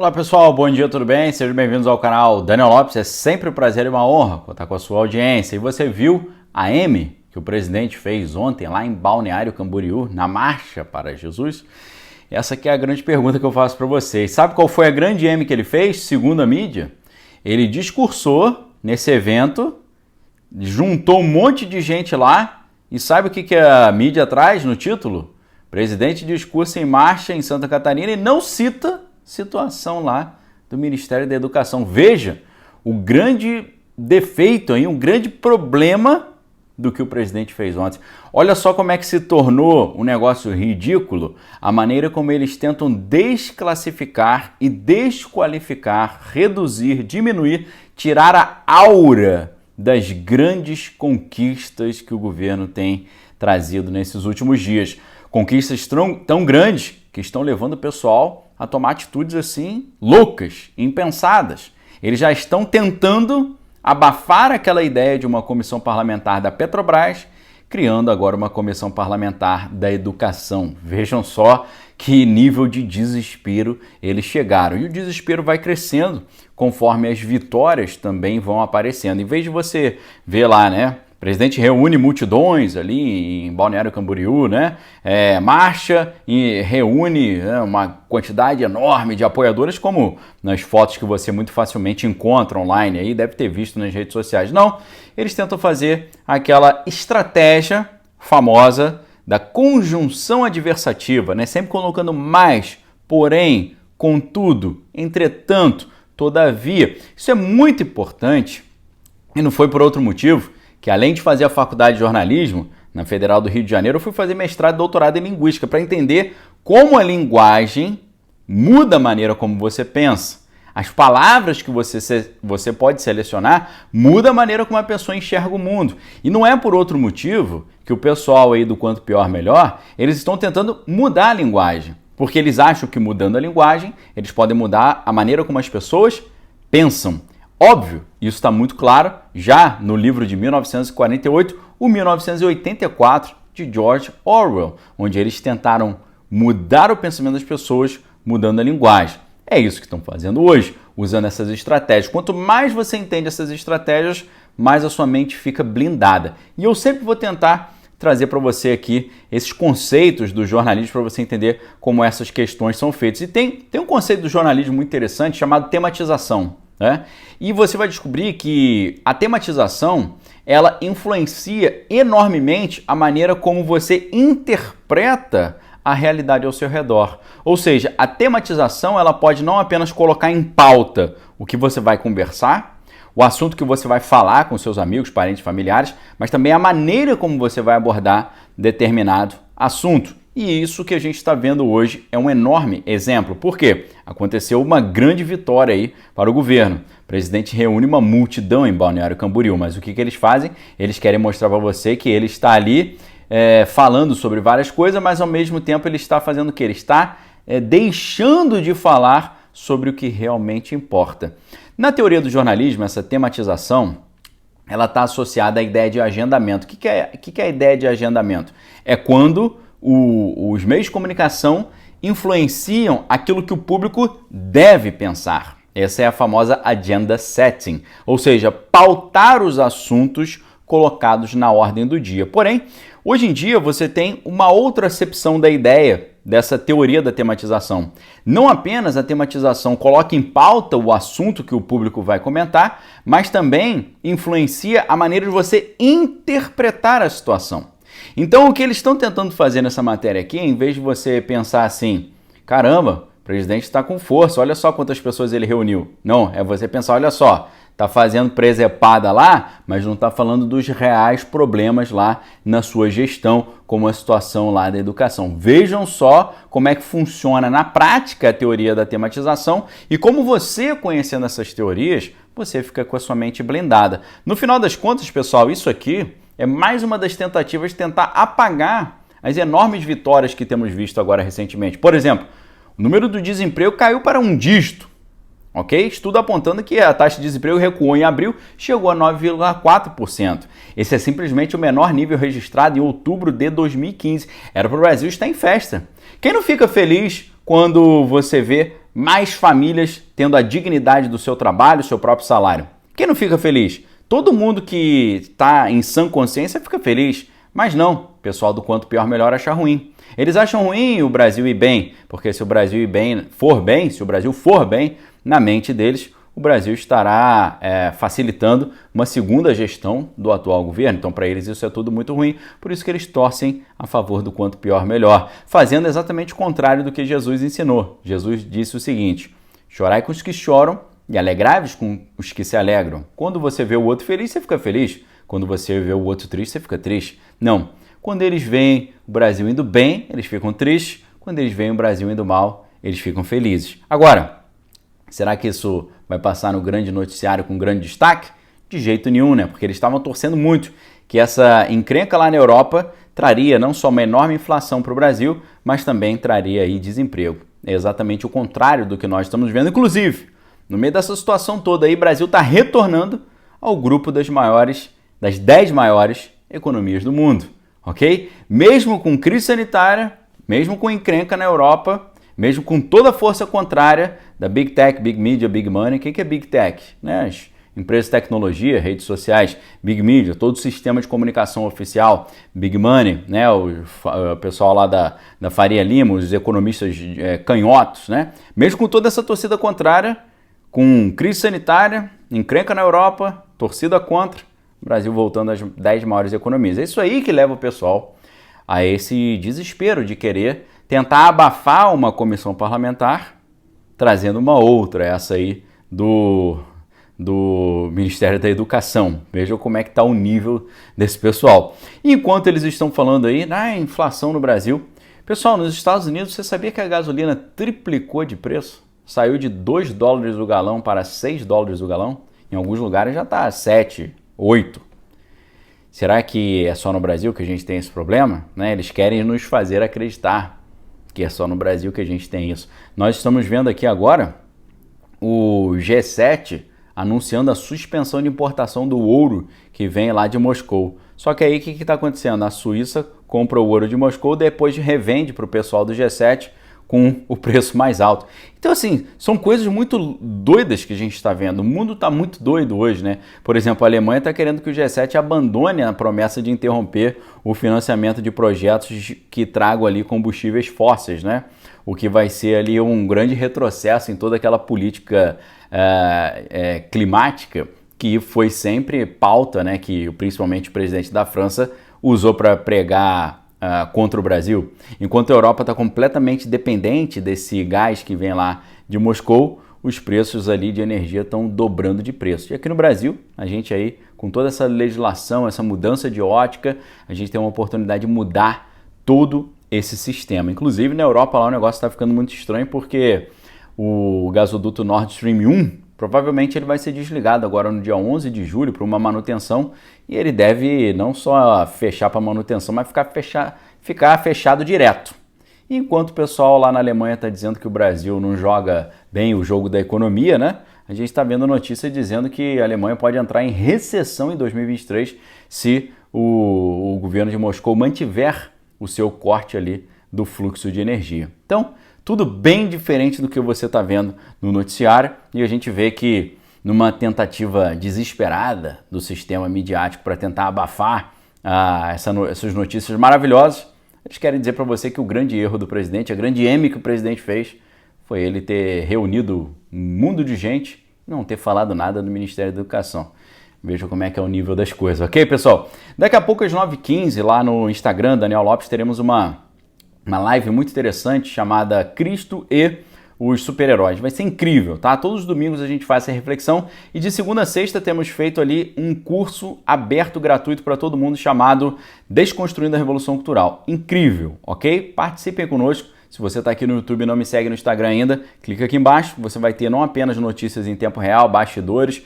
Olá pessoal, bom dia, tudo bem? Sejam bem-vindos ao canal Daniel Lopes. É sempre um prazer e uma honra contar com a sua audiência. E você viu a M que o presidente fez ontem lá em Balneário Camboriú, na Marcha para Jesus? Essa aqui é a grande pergunta que eu faço para vocês. Sabe qual foi a grande M que ele fez, segundo a mídia? Ele discursou nesse evento, juntou um monte de gente lá e sabe o que a mídia traz no título? Presidente discursa em marcha em Santa Catarina e não cita situação lá do Ministério da Educação. Veja o grande defeito, um grande problema do que o presidente fez ontem. Olha só como é que se tornou um negócio ridículo a maneira como eles tentam desclassificar e desqualificar, reduzir, diminuir, tirar a aura das grandes conquistas que o governo tem trazido nesses últimos dias. Conquistas tão grandes que estão levando o pessoal a tomar atitudes assim loucas, impensadas. Eles já estão tentando abafar aquela ideia de uma comissão parlamentar da Petrobras, criando agora uma comissão parlamentar da educação. Vejam só que nível de desespero eles chegaram. E o desespero vai crescendo conforme as vitórias também vão aparecendo. Em vez de você ver lá, né? O presidente reúne multidões ali em Balneário Camboriú, né? Marcha e reúne uma quantidade enorme de apoiadores, como nas fotos que você muito facilmente encontra online aí, deve ter visto nas redes sociais. Não, eles tentam fazer aquela estratégia famosa da conjunção adversativa, né? Sempre colocando mais, porém, contudo, entretanto, todavia. Isso é muito importante e não foi por outro motivo que, além de fazer a faculdade de jornalismo na Federal do Rio de Janeiro, eu fui fazer mestrado e doutorado em linguística para entender como a linguagem muda a maneira como você pensa. As palavras que você pode selecionar muda a maneira como a pessoa enxerga o mundo. E não é por outro motivo que o pessoal aí do Quanto Pior Melhor, eles estão tentando mudar a linguagem. Porque eles acham que mudando a linguagem, eles podem mudar a maneira como as pessoas pensam. Óbvio, isso está muito claro já no livro de 1948, o 1984, de George Orwell, onde eles tentaram mudar o pensamento das pessoas mudando a linguagem. É isso que estão fazendo hoje, usando essas estratégias. Quanto mais você entende essas estratégias, mais a sua mente fica blindada. E eu sempre vou tentar trazer para você aqui esses conceitos do jornalismo para você entender como essas questões são feitas. E tem um conceito do jornalismo muito interessante chamado tematização. E você vai descobrir que a tematização ela influencia enormemente a maneira como você interpreta a realidade ao seu redor. Ou seja, a tematização ela pode não apenas colocar em pauta o que você vai conversar, o assunto que você vai falar com seus amigos, parentes, familiares, mas também a maneira como você vai abordar determinado assunto. E isso que a gente está vendo hoje é um enorme exemplo. Por quê? Aconteceu uma grande vitória aí para o governo. O presidente reúne uma multidão em Balneário Camboriú, mas o que eles fazem? Eles querem mostrar para você que ele está ali falando sobre várias coisas, mas ao mesmo tempo ele está fazendo o quê? Ele está deixando de falar sobre o que realmente importa. Na teoria do jornalismo, essa tematização ela está associada à ideia de agendamento. O que é a ideia de agendamento? É quando os meios de comunicação influenciam aquilo que o público deve pensar. Essa é a famosa agenda setting, ou seja, pautar os assuntos colocados na ordem do dia. Porém, hoje em dia você tem uma outra acepção da ideia dessa teoria da tematização. Não apenas a tematização coloca em pauta o assunto que o público vai comentar, mas também influencia a maneira de você interpretar a situação. Então, o que eles estão tentando fazer nessa matéria aqui, em vez de você pensar assim, caramba, o presidente está com força, olha só quantas pessoas ele reuniu. Não, é você pensar, olha só, está fazendo presepada lá, mas não está falando dos reais problemas lá na sua gestão, como a situação lá da educação. Vejam só como é que funciona na prática a teoria da tematização e como você, conhecendo essas teorias, você fica com a sua mente blindada. No final das contas, pessoal, isso aqui é mais uma das tentativas de tentar apagar as enormes vitórias que temos visto agora recentemente. Por exemplo, o número do desemprego caiu para um dígito, ok? Estudo apontando que a taxa de desemprego recuou em abril, chegou a 9,4%. Esse é simplesmente o menor nível registrado em outubro de 2015. Era para o Brasil estar em festa. Quem não fica feliz quando você vê mais famílias tendo a dignidade do seu trabalho, seu próprio salário. Quem não fica feliz? Todo mundo que está em sã consciência fica feliz, mas não, o pessoal do quanto pior melhor acha ruim. Eles acham ruim o Brasil ir bem, porque se o Brasil for bem, se o Brasil for bem, na mente deles, o Brasil estará facilitando uma segunda gestão do atual governo. Então, para eles, isso é tudo muito ruim. Por isso que eles torcem a favor do quanto pior, melhor. Fazendo exatamente o contrário do que Jesus ensinou. Jesus disse o seguinte: chorai com os que choram e alegrai-vos com os que se alegram. Quando você vê o outro feliz, você fica feliz. Quando você vê o outro triste, você fica triste. Não. Quando eles veem o Brasil indo bem, eles ficam tristes. Quando eles veem o Brasil indo mal, eles ficam felizes. Agora, será que isso vai passar no grande noticiário com grande destaque? De jeito nenhum, né? Porque eles estavam torcendo muito que essa encrenca lá na Europa traria não só uma enorme inflação para o Brasil, mas também traria aí desemprego. É exatamente o contrário do que nós estamos vendo. Inclusive, no meio dessa situação toda aí, o Brasil está retornando ao grupo das 10 maiores economias do mundo, ok? Mesmo com crise sanitária, mesmo com encrenca na Europa, mesmo com toda a força contrária da Big Tech, Big Media, Big Money. O que é Big Tech? Né? As empresas de tecnologia, redes sociais, Big Media, todo o sistema de comunicação oficial, Big Money, né? O pessoal lá da Faria Lima, os economistas canhotos, né? Mesmo com toda essa torcida contrária, com crise sanitária, encrenca na Europa, torcida contra, o Brasil voltando às 10 maiores economias. É isso aí que leva o pessoal a esse desespero de querer tentar abafar uma comissão parlamentar, trazendo uma outra, essa aí do Ministério da Educação. Vejam como é que está o nível desse pessoal. Enquanto eles estão falando aí na inflação no Brasil, pessoal, nos Estados Unidos, você sabia que a gasolina triplicou de preço? Saiu de 2 dólares o galão para 6 dólares o galão? Em alguns lugares já está 7, 8. Será que é só no Brasil que a gente tem esse problema? Né? Eles querem nos fazer acreditar que é só no Brasil que a gente tem isso. Nós estamos vendo aqui agora o G7 anunciando a suspensão de importação do ouro que vem lá de Moscou. Só que aí o que está acontecendo? A Suíça compra o ouro de Moscou, depois revende para o pessoal do G7 com o preço mais alto. Então, assim, são coisas muito doidas que a gente está vendo. O mundo está muito doido hoje, né? Por exemplo, a Alemanha está querendo que o G7 abandone a promessa de interromper o financiamento de projetos que tragam ali combustíveis fósseis, né? O que vai ser ali um grande retrocesso em toda aquela política climática que foi sempre pauta, né? Que principalmente o presidente da França usou para pregar contra o Brasil. Enquanto a Europa está completamente dependente desse gás que vem lá de Moscou, os preços ali de energia estão dobrando de preço. E aqui no Brasil, a gente aí, com toda essa legislação, essa mudança de ótica, a gente tem uma oportunidade de mudar todo esse sistema. Inclusive, na Europa, lá o negócio está ficando muito estranho, porque o gasoduto Nord Stream 1, provavelmente ele vai ser desligado agora no dia 11 de julho para uma manutenção, e ele deve não só fechar para manutenção, mas ficar fechado direto. Enquanto o pessoal lá na Alemanha está dizendo que o Brasil não joga bem o jogo da economia, né? A gente está vendo notícia dizendo que a Alemanha pode entrar em recessão em 2023 se o governo de Moscou mantiver o seu corte ali do fluxo de energia. Então, tudo bem diferente do que você está vendo no noticiário, e a gente vê que numa tentativa desesperada do sistema midiático para tentar abafar essas notícias maravilhosas, eles querem dizer para você que o grande erro do presidente, a grande M que o presidente fez, foi ele ter reunido um mundo de gente e não ter falado nada do Ministério da Educação. Veja como é que é o nível das coisas, ok, pessoal? Daqui a pouco, às 9h15, lá no Instagram, Daniel Lopes, teremos uma live muito interessante chamada Cristo e os Super-Heróis. Vai ser incrível, tá? Todos os domingos a gente faz essa reflexão e de segunda a sexta temos feito ali um curso aberto, gratuito para todo mundo chamado Desconstruindo a Revolução Cultural. Incrível, ok? Participem conosco. Se você está aqui no YouTube e não me segue no Instagram ainda, clica aqui embaixo. Você vai ter não apenas notícias em tempo real, bastidores,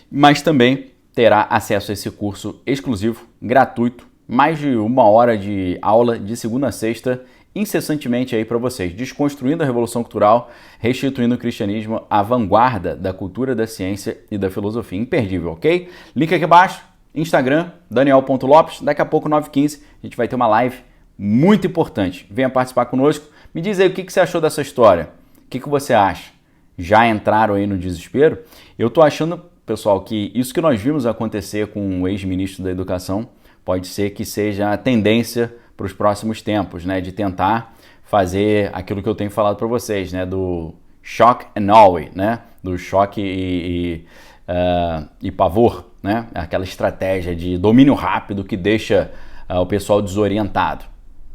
mas também terá acesso a esse curso exclusivo, gratuito, mais de 1 hora de aula de segunda a sexta, incessantemente aí para vocês, desconstruindo a Revolução Cultural, restituindo o cristianismo à vanguarda da cultura, da ciência e da filosofia. Imperdível, ok? Link aqui abaixo, Instagram, daniel.lopes. Daqui a pouco, 9h15, a gente vai ter uma live muito importante. Venha participar conosco. Me diz aí o que você achou dessa história. que você acha? Já entraram aí no desespero? Eu tô achando, pessoal, que isso que nós vimos acontecer com o ex-ministro da Educação pode ser que seja a tendência para os próximos tempos, né? De tentar fazer aquilo que eu tenho falado para vocês, né? Do shock and awe, né? Do choque e pavor, né? Aquela estratégia de domínio rápido que deixa o pessoal desorientado.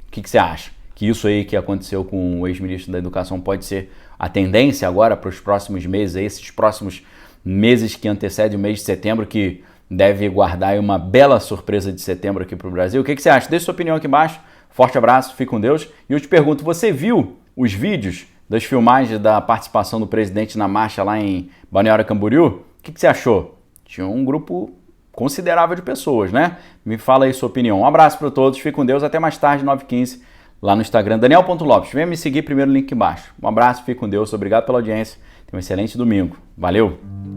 O que você acha? Que isso aí que aconteceu com o ex-ministro da Educação pode ser a tendência agora para os próximos meses, esses próximos meses que antecedem o mês de setembro, que deve guardar aí uma bela surpresa de setembro aqui para o Brasil. O que você acha? Deixe sua opinião aqui embaixo. Forte abraço, fique com Deus. E eu te pergunto, você viu os vídeos das filmagens da participação do presidente na marcha lá em Balneário Camboriú? O que você achou? Tinha um grupo considerável de pessoas, né? Me fala aí sua opinião. Um abraço para todos, fique com Deus. Até mais tarde, 9h15. Lá no Instagram, Daniel.Lopes. Venha me seguir, primeiro link aqui embaixo. Um abraço, fique com Deus, obrigado pela audiência. Tenha um excelente domingo. Valeu!